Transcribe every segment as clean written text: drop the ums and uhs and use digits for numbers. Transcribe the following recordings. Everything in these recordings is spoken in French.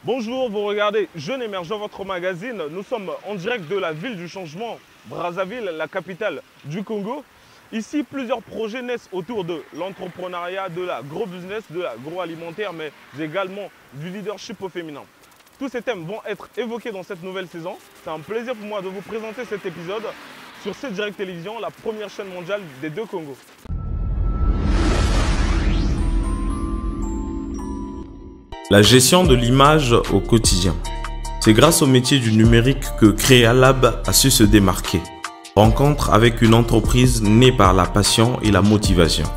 Bonjour, vous regardez Jeune Émergent, votre magazine. Nous sommes en direct de la ville du changement, Brazzaville, la capitale du Congo. Ici, plusieurs projets naissent autour de l'entrepreneuriat, de l'agro-business, de l'agroalimentaire, mais également du leadership au féminin. Tous ces thèmes vont être évoqués dans cette nouvelle saison. C'est un plaisir pour moi de vous présenter cet épisode sur C-Direct Télévision, la première chaîne mondiale des deux Congos. La gestion de l'image au quotidien. C'est grâce au métier du numérique que Créalab a su se démarquer. Rencontre avec une entreprise née par la passion et la motivation.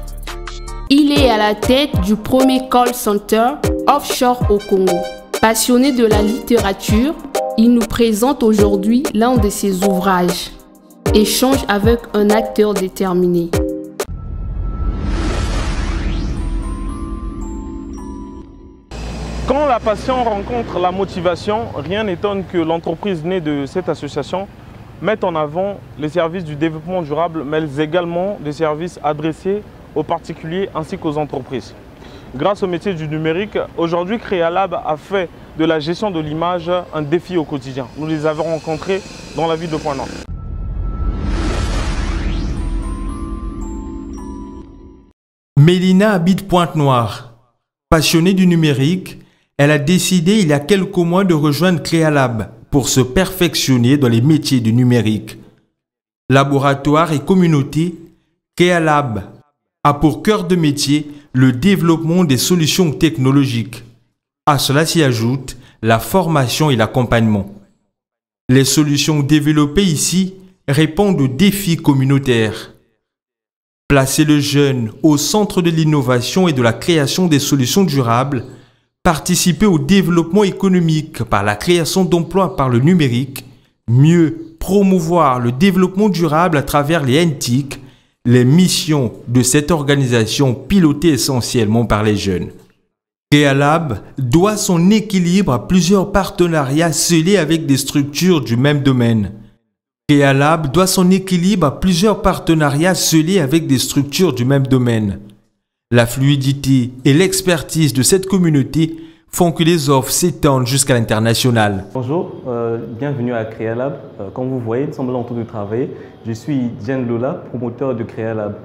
Il est à la tête du premier call center offshore au Congo. Passionné de la littérature, il nous présente aujourd'hui l'un de ses ouvrages. Échange avec un acteur déterminé. Quand la passion rencontre la motivation, rien n'étonne que l'entreprise née de cette association mette en avant les services du développement durable, mais également des services adressés aux particuliers ainsi qu'aux entreprises. Grâce au métier du numérique, aujourd'hui Créalab a fait de la gestion de l'image un défi au quotidien. Nous les avons rencontrés dans la ville de Pointe-Noire. Mélina habite Pointe-Noire. Passionnée du numérique, elle a décidé il y a quelques mois de rejoindre Créalab pour se perfectionner dans les métiers du numérique. Laboratoire et communauté, Créalab a pour cœur de métier le développement des solutions technologiques. À cela s'y ajoute la formation et l'accompagnement. Les solutions développées ici répondent aux défis communautaires. Placer le jeune au centre de l'innovation et de la création des solutions durables, participer au développement économique par la création d'emplois par le numérique, mieux promouvoir le développement durable à travers les NTIC, les missions de cette organisation pilotée essentiellement par les jeunes. Créalab doit son équilibre à plusieurs partenariats scellés avec des structures du même domaine. Créalab doit son équilibre à plusieurs partenariats scellés avec des structures du même domaine. La fluidité et l'expertise de cette communauté font que les offres s'étendent jusqu'à l'international. Bonjour, bienvenue à Créalab. Comme vous voyez, nous sommes là en train de travailler. Je suis Diane Lola, promoteur de Créalab.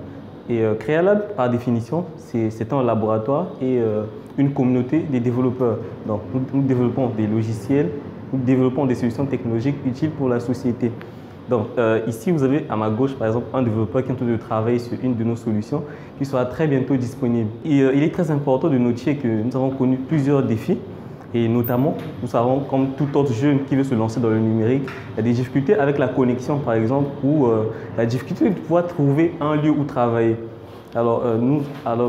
Et Créalab, par définition, c'est un laboratoire et une communauté des développeurs. Donc, nous développons des logiciels, nous développons des solutions technologiques utiles pour la société. Donc ici, vous avez à ma gauche, par exemple, un développeur qui est en train de travailler sur une de nos solutions qui sera très bientôt disponible. Et il est très important de noter que nous avons connu plusieurs défis et notamment, nous savons, comme tout autre jeune qui veut se lancer dans le numérique, il y a des difficultés avec la connexion, par exemple, ou la difficulté de pouvoir trouver un lieu où travailler. Alors,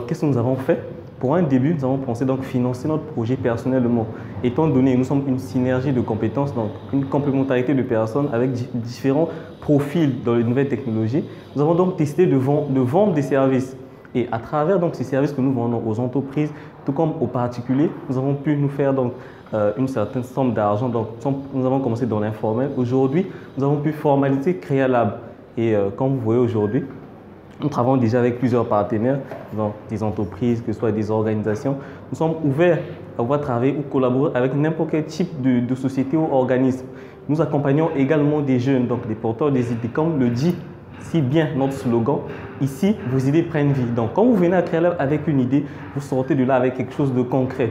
qu'est-ce que nous avons fait? Pour un début, nous avons pensé donc financer notre projet personnellement. Étant donné que nous sommes une synergie de compétences, donc une complémentarité de personnes avec différents profils dans les nouvelles technologies, nous avons donc décidé de vendre des services. Et à travers donc, ces services que nous vendons aux entreprises, tout comme aux particuliers, nous avons pu nous faire donc, une certaine somme d'argent. Donc, nous avons commencé dans l'informel. Aujourd'hui, nous avons pu formaliser Créalab. Et comme vous voyez aujourd'hui, nous travaillons déjà avec plusieurs partenaires, des entreprises, que ce soit des organisations. Nous sommes ouverts à pouvoir travailler ou collaborer avec n'importe quel type de société ou organisme. Nous accompagnons également des jeunes, donc des porteurs des idées, comme le dit si bien notre slogan, ici, vos idées prennent vie. Donc, quand vous venez à Créalab avec une idée, vous sortez de là avec quelque chose de concret.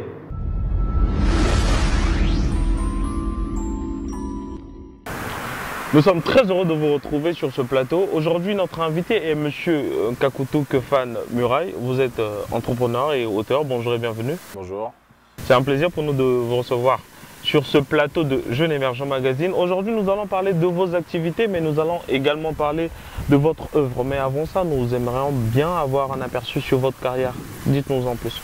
Nous sommes très heureux de vous retrouver sur ce plateau. Aujourd'hui, notre invité est M. Kakutu Kefan Muraille. Vous êtes entrepreneur et auteur. Bonjour et bienvenue. Bonjour. C'est un plaisir pour nous de vous recevoir sur ce plateau de Jeune Émergent Magazine. Aujourd'hui, nous allons parler de vos activités, mais nous allons également parler de votre œuvre. Mais avant ça, nous aimerions bien avoir un aperçu sur votre carrière. Dites-nous en plus.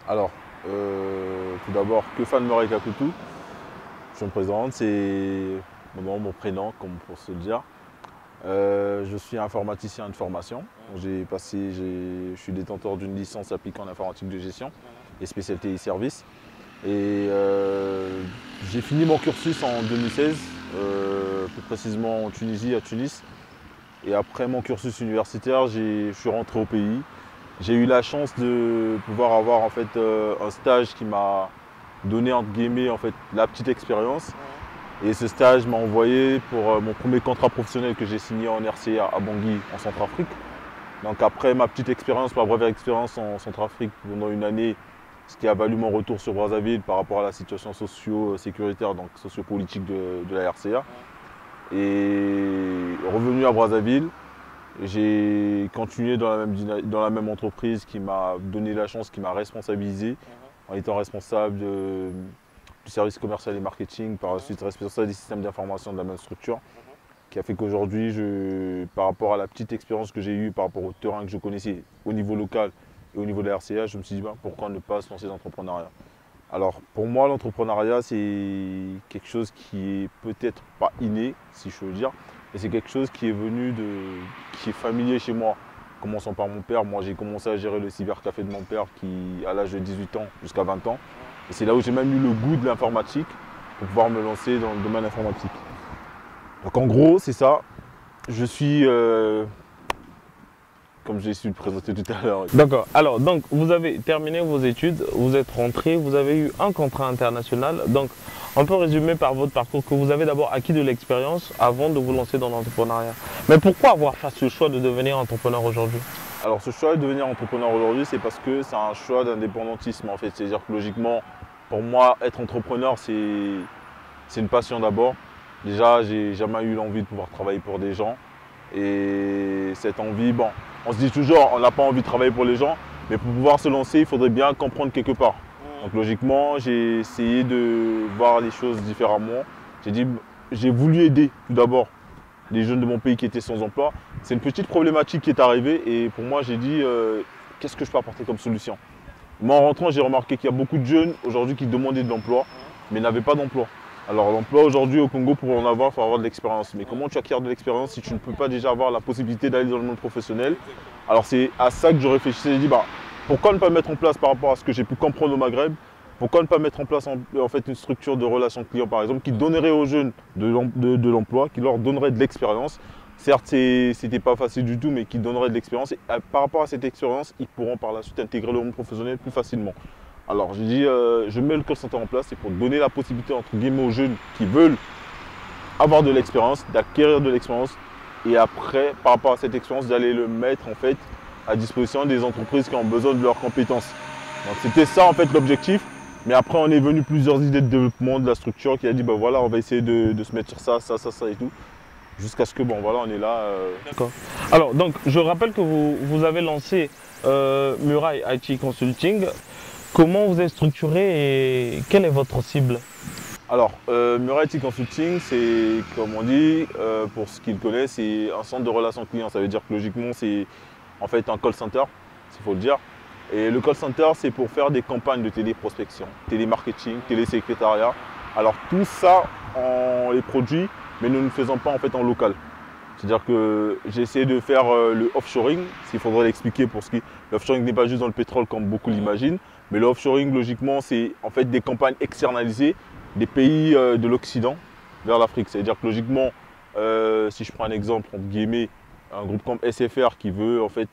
Alors, tout d'abord, Kefan Muraille Kakutu. Je me présente, c'est mon prénom, comme pour se le dire. Je suis informaticien de formation. Je suis détenteur d'une licence appliquée en informatique de gestion et spécialité e-service. Et j'ai fini mon cursus en 2016, plus précisément en Tunisie, à Tunis. Et après mon cursus universitaire, je suis rentré au pays. J'ai eu la chance de pouvoir avoir en fait, un stage qui m'a donné entre guillemets en fait, la petite expérience. Et ce stage m'a envoyé pour mon premier contrat professionnel que j'ai signé en RCA à Bangui, en Centrafrique. Donc après ma petite expérience, ma brève expérience en Centrafrique pendant une année, ce qui a valu mon retour sur Brazzaville par rapport à la situation socio-sécuritaire, donc sociopolitique de la RCA. Et revenu à Brazzaville, j'ai continué dans la même entreprise qui m'a donné la chance, qui m'a responsabilisé en étant responsable du service commercial et marketing, par la suite responsable des systèmes d'information de la même structure, qui a fait qu'aujourd'hui, par rapport à la petite expérience que j'ai eue, par rapport au terrain que je connaissais au niveau local et au niveau de la RCA, je me suis dit pourquoi ne pas se lancer dans l'entrepreneuriat. Alors pour moi, l'entrepreneuriat, c'est quelque chose qui est peut-être pas inné, si je veux dire, mais c'est quelque chose qui est familier chez moi. Commençant par mon père, moi j'ai commencé à gérer le cybercafé de mon père qui, à l'âge de 18 ans jusqu'à 20 ans. Et c'est là où j'ai même eu le goût de l'informatique pour pouvoir me lancer dans le domaine informatique. Donc en gros, c'est ça. Je suis, comme j'ai su le présenter tout à l'heure. D'accord. Alors, donc, vous avez terminé vos études, vous êtes rentré, vous avez eu un contrat international. Donc, on peut résumer par votre parcours que vous avez d'abord acquis de l'expérience avant de vous lancer dans l'entrepreneuriat. Mais pourquoi avoir fait ce choix de devenir entrepreneur aujourd'hui? Alors, ce choix de devenir entrepreneur aujourd'hui, c'est parce que c'est un choix d'indépendantisme en fait. C'est-à-dire que logiquement, pour moi, être entrepreneur, c'est une passion d'abord. Déjà, j'ai jamais eu l'envie de pouvoir travailler pour des gens. Et cette envie, bon, on se dit toujours, on n'a pas envie de travailler pour les gens, mais pour pouvoir se lancer, il faudrait bien comprendre quelque part. Donc logiquement, j'ai essayé de voir les choses différemment. J'ai voulu aider tout d'abord les jeunes de mon pays qui étaient sans emploi. C'est une petite problématique qui est arrivée et pour moi, j'ai dit, qu'est-ce que je peux apporter comme solution? Moi, en rentrant, j'ai remarqué qu'il y a beaucoup de jeunes aujourd'hui qui demandaient de l'emploi, mais n'avaient pas d'emploi. Alors l'emploi aujourd'hui au Congo, pour en avoir, il faut avoir de l'expérience. Mais comment tu acquiers de l'expérience si tu ne peux pas déjà avoir la possibilité d'aller dans le monde professionnel? Alors c'est à ça que je réfléchissais. J'ai dit, pourquoi ne pas mettre en place par rapport à ce que j'ai pu comprendre au Maghreb, pourquoi ne pas mettre en place en fait, une structure de relations clients par exemple qui donnerait aux jeunes de l'emploi, qui leur donnerait de l'expérience. Certes, c'était pas facile du tout, mais qui donnerait de l'expérience. Et par rapport à cette expérience, ils pourront par la suite intégrer le monde professionnel plus facilement. Alors j'ai dit, je mets le call center en place, c'est pour donner la possibilité entre guillemets aux jeunes qui veulent avoir de l'expérience, d'acquérir de l'expérience et après, par rapport à cette expérience, d'aller le mettre en fait à disposition des entreprises qui ont besoin de leurs compétences. Donc c'était ça en fait l'objectif. Mais après, on est venu plusieurs idées de développement de la structure qui a dit, voilà, on va essayer de se mettre sur ça et tout. Jusqu'à ce que, voilà, on est là. D'accord. Alors, donc, je rappelle que vous avez lancé Muraille IT Consulting. Comment vous êtes structuré et quelle est votre cible? Alors, Muraille IT Consulting, c'est, comme on dit, pour ceux qui le connaissent, c'est un centre de relations clients. Ça veut dire que logiquement, c'est en fait un call center, s'il faut le dire. Et le call center, c'est pour faire des campagnes de téléprospection, télémarketing, télésécrétariat. Alors tout ça, on les produit, mais nous ne le faisons pas en fait en local. C'est-à-dire que j'ai essayé de faire le offshoring, s'il faudrait l'expliquer pour ce qui... L'offshoring n'est pas juste dans le pétrole comme beaucoup l'imaginent, mais le offshoring, logiquement, c'est en fait des campagnes externalisées des pays de l'Occident vers l'Afrique. C'est-à-dire que logiquement, si je prends un exemple, entre guillemets, un groupe comme SFR qui veut en fait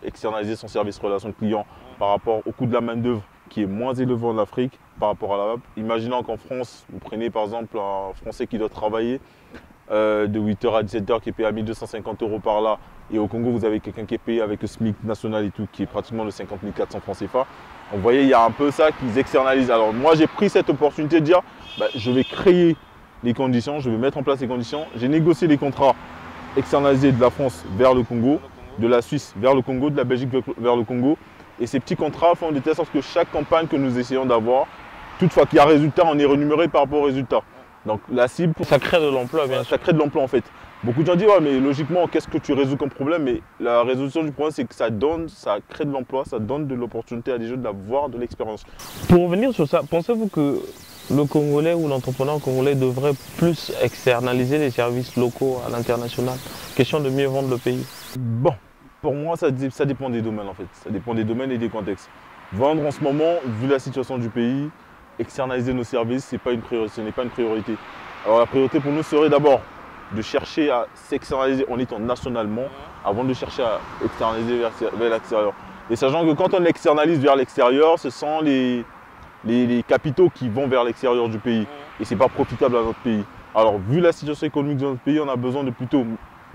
externaliser son service relation client par rapport au coût de la main d'œuvre qui est moins élevé en Afrique par rapport à l'Europe. Imaginons qu'en France, vous prenez par exemple un Français qui doit travailler de 8h à 17h qui est payé à 1250 € par là et au Congo vous avez quelqu'un qui est payé avec le SMIC national et tout qui est pratiquement de 50 400 francs CFA. Vous voyez, il y a un peu ça qu'ils externalisent. Alors moi j'ai pris cette opportunité de dire je vais créer les conditions, je vais mettre en place les conditions. J'ai négocié les contrats externalisés de la France vers le Congo, de la Suisse vers le Congo, de la Belgique vers le Congo. Et ces petits contrats font de telle sorte que chaque campagne que nous essayons d'avoir, toutefois qu'il y a résultat, on est rémunéré par rapport au résultat. Donc la cible... Ça crée de l'emploi, bien sûr. Ça crée de l'emploi en fait. Beaucoup de gens disent, ouais, mais logiquement, qu'est-ce que tu résous comme problème? Mais la résolution du problème, c'est que ça crée de l'emploi, ça donne de l'opportunité à des jeunes d'avoir de l'expérience. Pour revenir sur ça, pensez-vous que le Congolais ou l'entrepreneur congolais devrait plus externaliser les services locaux à l'international? question de mieux vendre le pays? Bon, pour moi, ça dépend des domaines en fait. Ça dépend des domaines et des contextes. Vendre en ce moment, vu la situation du pays, externaliser nos services, ce n'est pas une priorité. Alors la priorité pour nous serait d'abord de chercher à s'externaliser en étant nationalement avant de chercher à externaliser vers l'extérieur. Et sachant que quand on externalise vers l'extérieur, ce sont les capitaux qui vont vers l'extérieur du pays. Et ce n'est pas profitable à notre pays. Alors vu la situation économique de notre pays, on a besoin de plutôt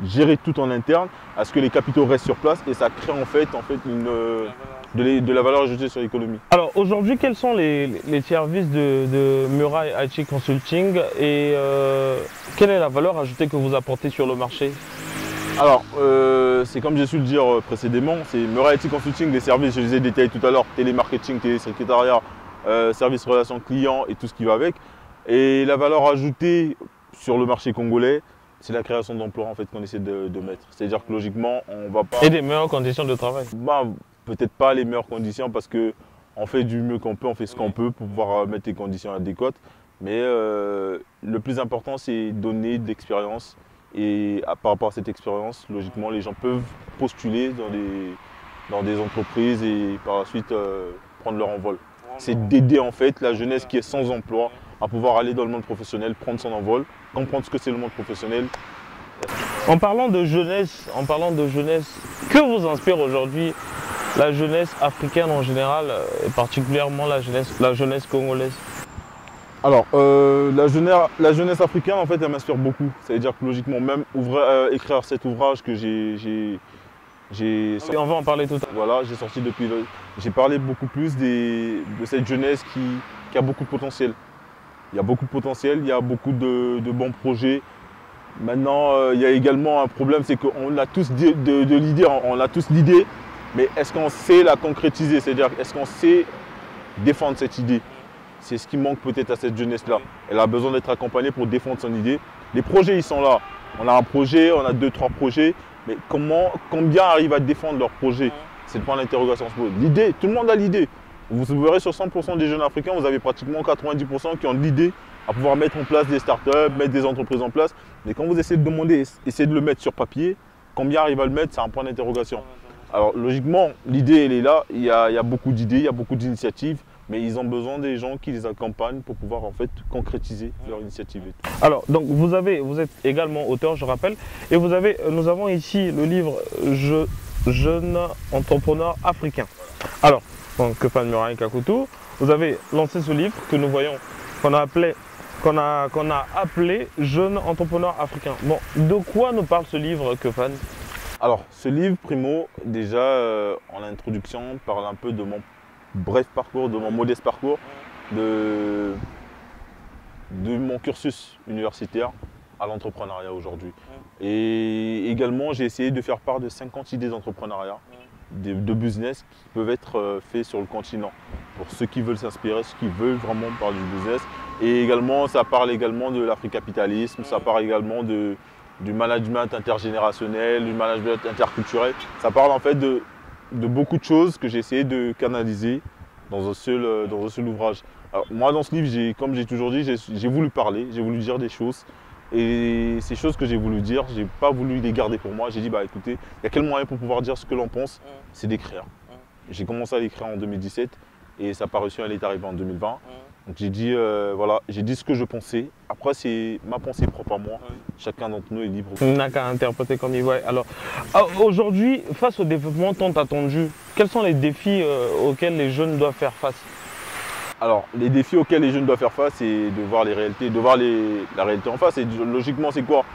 gérer tout en interne, à ce que les capitaux restent sur place et ça crée en fait de la valeur ajoutée sur l'économie. Alors aujourd'hui, quels sont les services de Muraille IT Consulting et quelle est la valeur ajoutée que vous apportez sur le marché? Alors, c'est comme j'ai su le dire précédemment, c'est Muraille IT Consulting, les services, je les ai détaillés tout à l'heure, télémarketing, télésecrétariat, service relations clients et tout ce qui va avec. Et la valeur ajoutée sur le marché congolais, c'est la création d'emplois en fait qu'on essaie de mettre. C'est-à-dire que logiquement, on va pas... Et des meilleures conditions de travail. Bah, peut-être pas les meilleures conditions parce qu'on fait du mieux qu'on peut, on fait ce qu'on peut pour pouvoir mettre les conditions adéquates. Mais le plus important, c'est donner de l'expérience. Et par rapport à cette expérience, logiquement, les gens peuvent postuler dans des entreprises et par la suite prendre leur envol. C'est d'aider en fait la jeunesse qui est sans emploi à pouvoir aller dans le monde professionnel, prendre son envol, comprendre ce que c'est le monde professionnel. En parlant de jeunesse, que vous inspire aujourd'hui la jeunesse africaine en général et particulièrement la jeunesse congolaise? Alors, la jeunesse africaine, en fait, elle m'inspire beaucoup. C'est-à-dire que logiquement, même écrire cet ouvrage que j'ai sorti. On va en parler tout à l'heure. Voilà, j'ai sorti depuis. J'ai parlé beaucoup plus de cette jeunesse qui a beaucoup de potentiel. Il y a beaucoup de potentiel, il y a beaucoup de bons projets. Maintenant, il y a également un problème, c'est qu'on a tous de l'idée, on a tous l'idée, mais est-ce qu'on sait la concrétiser? C'est-à-dire, est-ce qu'on sait défendre cette idée? C'est ce qui manque peut-être à cette jeunesse-là. Elle a besoin d'être accompagnée pour défendre son idée. Les projets, ils sont là. On a un projet, on a 2-3 projets, mais combien arrivent à défendre leur projet? C'est le point d'interrogation. L'idée, tout le monde a l'idée. Vous verrez sur 100% des jeunes africains, vous avez pratiquement 90% qui ont l'idée à pouvoir mettre en place des startups, mettre des entreprises en place. Mais quand vous essayez de demander, essayez de le mettre sur papier, combien arrivent à le mettre, c'est un point d'interrogation. Alors logiquement, l'idée elle est là, il y a beaucoup d'idées, il y a beaucoup d'initiatives, mais ils ont besoin des gens qui les accompagnent pour pouvoir en fait concrétiser leur initiative. Alors donc vous êtes également auteur, je rappelle, et nous avons ici le livre Jeune entrepreneur africain. Alors, donc Kephane Muraille Kakoutou, vous avez lancé ce livre que nous voyons, qu'on a appelé Jeune entrepreneur africain. Bon, de quoi nous parle ce livre, Kephane? Alors, ce livre, primo, déjà en introduction, parle un peu de mon bref parcours, de mon modeste parcours, de mon cursus universitaire à l'entrepreneuriat aujourd'hui. Et également, j'ai essayé de faire part de 50 idées d'entrepreneuriat, de business qui peuvent être faits sur le continent. Pour ceux qui veulent s'inspirer, ceux qui veulent vraiment parler du business. Et également, ça parle également de l'africapitalisme, ça parle également du management intergénérationnel, du management interculturel. Ça parle en fait de beaucoup de choses que j'ai essayé de canaliser dans un seul ouvrage. Alors, moi, dans ce livre, comme j'ai toujours dit, j'ai voulu parler, j'ai voulu dire des choses. Et ces choses que j'ai voulu dire, je n'ai pas voulu les garder pour moi. J'ai dit, bah écoutez, il y a quel moyen pour pouvoir dire ce que l'on pense? C'est d'écrire. J'ai commencé à l'écrire en 2017 et sa parution, elle est arrivée en 2020. Donc j'ai dit, voilà, j'ai dit ce que je pensais. Après, c'est ma pensée propre à moi. Chacun d'entre nous est libre. On n'a qu'à interpréter comme il veut. Alors, aujourd'hui, face au développement tant attendu, quels sont les défis auxquels les jeunes doivent faire face? Alors, les défis auxquels les jeunes doivent faire face, c'est de voir les réalités, de voir la réalité en face. Et logiquement, c'est quoi?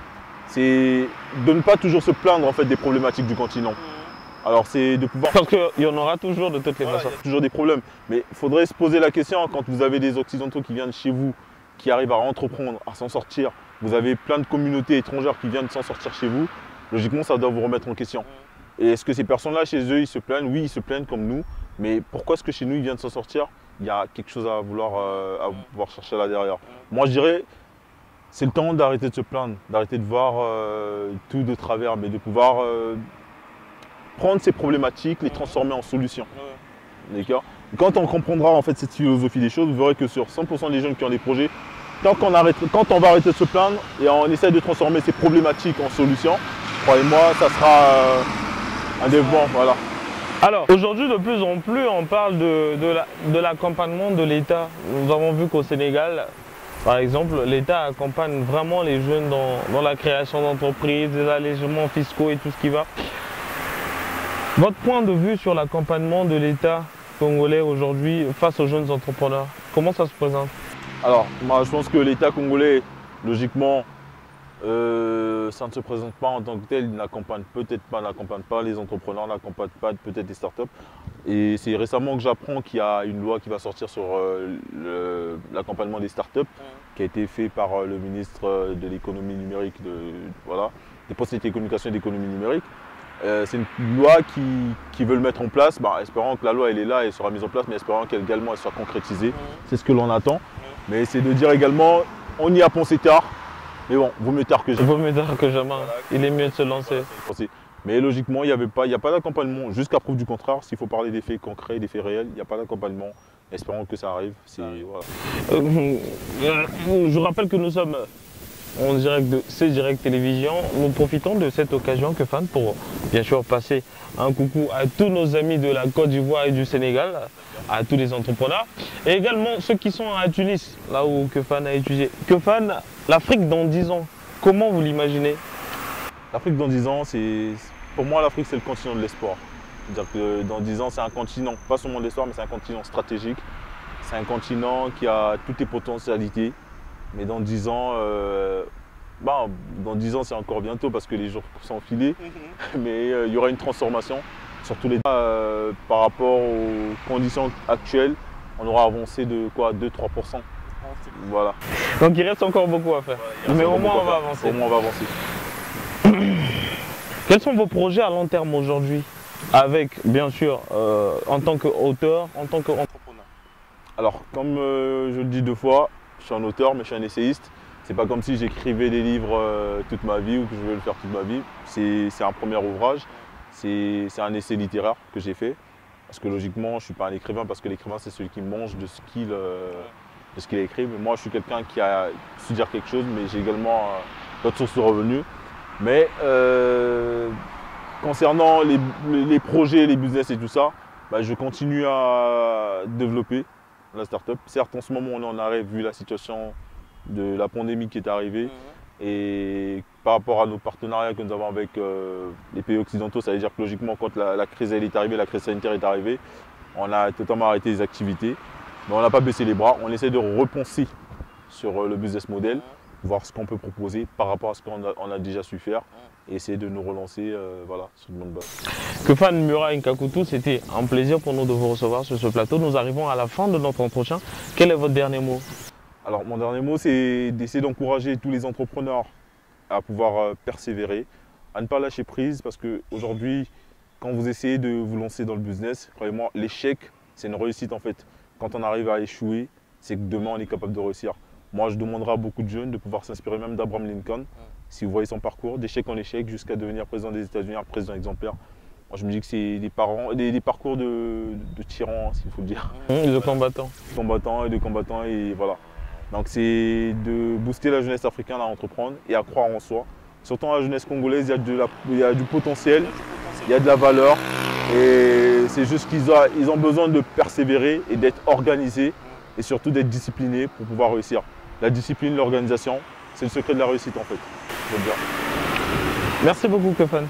C'est de ne pas toujours se plaindre en fait des problématiques du continent. Alors, c'est de pouvoir... Parce qu'il y en aura toujours de toutes les façons. Il y a toujours des problèmes. Mais il faudrait se poser la question, quand vous avez des Occidentaux qui viennent chez vous, qui arrivent à entreprendre, à s'en sortir, vous avez plein de communautés étrangères qui viennent s'en sortir chez vous, logiquement, ça doit vous remettre en question. Et est-ce que ces personnes-là, chez eux, ils se plaignent? Oui, ils se plaignent comme nous. Mais pourquoi est-ce que chez nous, ils viennent s'en sortir? Il y a quelque chose à vouloir chercher là derrière. Moi, je dirais, c'est le temps d'arrêter de se plaindre, d'arrêter de voir tout de travers, mais de pouvoir prendre ces problématiques, les transformer en solutions. D'accord? Quand on comprendra en fait cette philosophie des choses, vous verrez que sur 100% des jeunes qui ont des projets, quand on va arrêter de se plaindre et on essaie de transformer ces problématiques en solutions, croyez-moi, ça sera un développement. Voilà. Alors, aujourd'hui, de plus en plus, on parle de l'accompagnement de l'État. Nous avons vu qu'au Sénégal, par exemple, l'État accompagne vraiment les jeunes dans la création d'entreprises, des allégements fiscaux et tout ce qui va. Votre point de vue sur l'accompagnement de l'État congolais aujourd'hui face aux jeunes entrepreneurs, comment ça se présente? Alors, moi, je pense que l'État congolais, logiquement, ça ne se présente pas en tant que tel. Il n'accompagne peut-être pas, n'accompagne pas les entrepreneurs, n'accompagne pas peut-être les startups. Et c'est récemment que j'apprends qu'il y a une loi qui va sortir sur l'accompagnement des startups, qui a été fait par le ministre de l'économie numérique, des postes et télécommunications et d'économie numérique. C'est une loi qui veut le mettre en place, espérant que la loi elle est là et sera mise en place, mais espérant qu'également elle soit concrétisée. C'est ce que l'on attend. Mais c'est de dire également, on y a pensé tard, mais bon, vaut mieux tard que jamais. Vaut mieux tard que jamais. Il est mieux de se lancer. Mais logiquement, il n'y a pas d'accompagnement, jusqu'à preuve du contraire. S'il faut parler des faits concrets, des faits réels, il n'y a pas d'accompagnement. Espérons que ça arrive. Voilà. Je rappelle que nous sommes en direct de C-Direct Télévision. Nous profitons de cette occasion Keufan pour bien sûr passer un coucou à tous nos amis de la Côte d'Ivoire et du Sénégal, à tous les entrepreneurs et également ceux qui sont à Tunis, là où Keufan a étudié. Keufan, l'Afrique dans 10 ans, comment vous l'imaginez? L'Afrique dans 10 ans, pour moi l'Afrique c'est le continent de l'espoir. C'est-à-dire que dans 10 ans c'est un continent, pas seulement de l'espoir, mais c'est un continent stratégique. C'est un continent qui a toutes les potentialités. Mais dans 10 ans, c'est encore bientôt parce que les jours sont filés. Mais il y aura une transformation sur tous les par rapport aux conditions actuelles. On aura avancé de quoi, 2-3%. Voilà. Donc il reste encore beaucoup à faire. Mais au moins on va avancer. Au moins on va avancer. Quels sont vos projets à long terme aujourd'hui? Avec bien sûr en tant qu'auteur, en tant qu'entrepreneur. Alors comme je le dis 2 fois, je suis un auteur mais je suis un essayiste. C'est pas comme si j'écrivais des livres toute ma vie ou que je veux le faire toute ma vie. C'est un premier ouvrage, c'est un essai littéraire que j'ai fait. Parce que logiquement, je ne suis pas un écrivain parce que l'écrivain c'est celui qui mange de ce qu'il a écrit. Mais moi je suis quelqu'un qui a su dire quelque chose, mais j'ai également d'autres sources de revenus. Mais concernant les projets, les business et tout ça, je continue à développer la start-up. Certes, en ce moment, on est en arrêt vu la situation de la pandémie qui est arrivée. Et par rapport à nos partenariats que nous avons avec les pays occidentaux, ça veut dire que logiquement, quand la crise est arrivée, la crise sanitaire est arrivée, on a totalement arrêté les activités. Mais on n'a pas baissé les bras. On essaie de repenser sur le business model, voir ce qu'on peut proposer par rapport à ce qu'on a déjà su faire et essayer de nous relancer sur une bonne base. Keufan Mura Nkakutu, c'était un plaisir pour nous de vous recevoir sur ce plateau. Nous arrivons à la fin de notre entretien. Quel est votre dernier mot? Alors mon dernier mot, c'est d'essayer d'encourager tous les entrepreneurs à pouvoir persévérer, à ne pas lâcher prise parce qu'aujourd'hui, quand vous essayez de vous lancer dans le business, croyez-moi, l'échec, c'est une réussite en fait. Quand on arrive à échouer, c'est que demain on est capable de réussir. Moi, je demanderai à beaucoup de jeunes de pouvoir s'inspirer même d'Abraham Lincoln. Si vous voyez son parcours, d'échec en échec jusqu'à devenir président des États-Unis, un président exemplaire. Moi, je me dis que c'est des parcours de tyrans, s'il faut le dire. De combattants. De combattants et voilà. Donc, c'est de booster la jeunesse africaine à entreprendre et à croire en soi. Surtout la jeunesse congolaise, il y a du potentiel, il y a de la valeur. Et c'est juste qu'ils ont besoin de persévérer et d'être organisés et surtout d'être disciplinés pour pouvoir réussir. La discipline, l'organisation, c'est le secret de la réussite en fait. Merci beaucoup Keufan.